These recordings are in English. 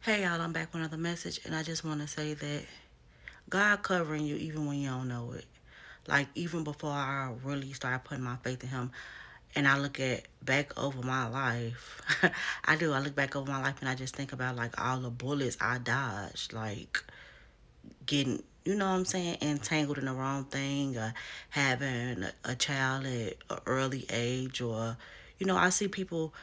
Hey y'all, I'm back with another message, and I just want to say that God covering you even when you don't know it. Like even before I really started putting my faith in Him, and I look at back over my life, I do. I look back over my life and I just think about like all the bullets I dodged, like getting, you know what I'm saying, entangled in the wrong thing, or having a child at an early age, or I see people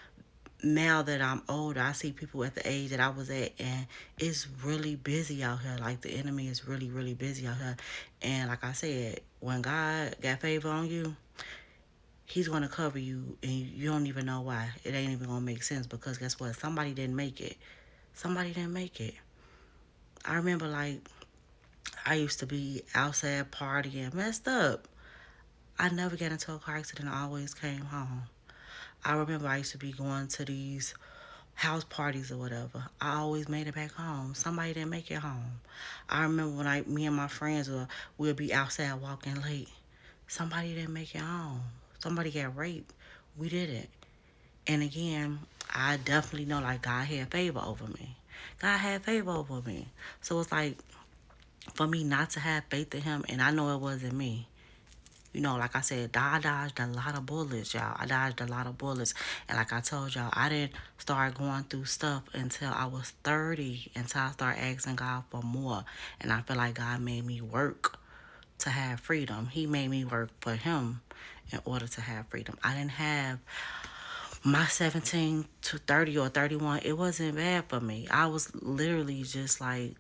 now that I'm older, I see people at the age that I was at, and it's really busy out here. Like the enemy is really, really busy out here. And like I said, when God got favor on you, He's gonna cover you, and you don't even know why. It ain't even gonna make sense because guess what? Somebody didn't make it. Somebody didn't make it. I remember like I used to be outside partying, messed up. I never got into a car accident. I always came home. I remember I used to be going to these house parties or whatever. I always made it back home. Somebody didn't make it home. I remember when me and my friends we'll be outside walking late. Somebody didn't make it home. Somebody got raped. We didn't. And again, I definitely know like God had favor over me. God had favor over me. So it's like for me not to have faith in Him, and I know it wasn't me. Like I said, I dodged a lot of bullets, y'all. I dodged a lot of bullets. And like I told y'all, I didn't start going through stuff until I was 30, until I started asking God for more. And I feel like God made me work to have freedom. He made me work for Him in order to have freedom. I didn't have my 17 to 30 or 31. It wasn't bad for me. I was literally just like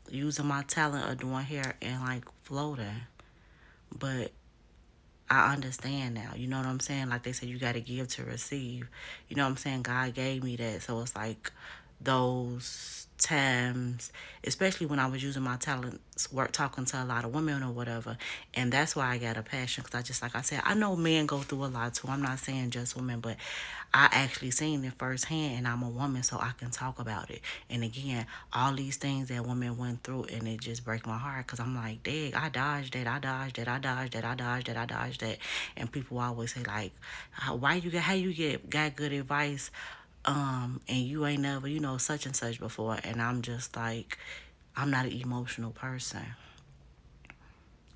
using my talent of doing hair and like floating. But I understand now. You know what I'm saying? Like they said, you got to give to receive. You know what I'm saying? God gave me that. So it's like those times, especially when I was using my talents, work talking to a lot of women or whatever. And that's why I got a passion because I just, like I said, I know men go through a lot too. I'm not saying just women, but I actually seen it firsthand and I'm a woman so I can talk about it. And again, all these things that women went through and it just breaks my heart because I'm like, dang, I dodged that, I dodged that, I dodged that, I dodged that, I dodged that. And people always say like, how you got good advice and you ain't never, such and such before. And I'm just like, I'm not an emotional person.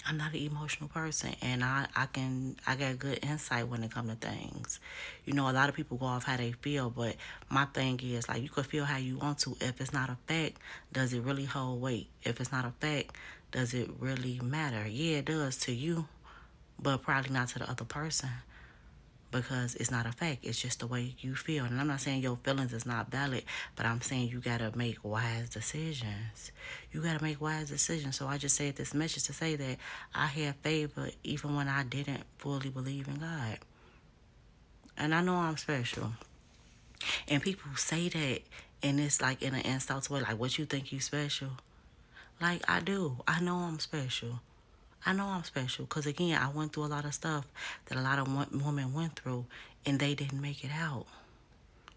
I'm not an emotional person, and I got good insight when it comes to things. A lot of people go off how they feel, but my thing is like you could feel how you want to. If it's not a fact, does it really hold weight? If it's not a fact, does it really matter? Yeah, it does to you, but probably not to the other person because it's not a fact. It's just the way you feel. And I'm not saying your feelings is not valid, but I'm saying you gotta make wise decisions. You gotta make wise decisions. So I just said this message to say that I had favor even when I didn't fully believe in God. And I know I'm special. And people say that and it's like in an insult way, like what you think you special. Like I do. I know I'm special. I know I'm special because again, I went through a lot of stuff that a lot of women went through and they didn't make it out.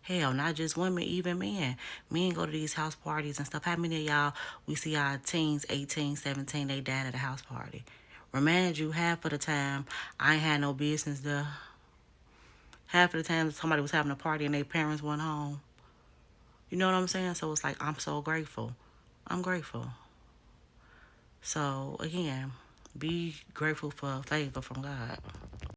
Hell, not just women, even men. Men go to these house parties and stuff. How many of y'all, we see our teens, 18, 17, they died at a house party? Remind you, half of the time, I ain't had no business there. Half of the time, somebody was having a party and their parents went home. You know what I'm saying? So it's like, I'm so grateful. I'm grateful. So, again, be grateful for favor from God.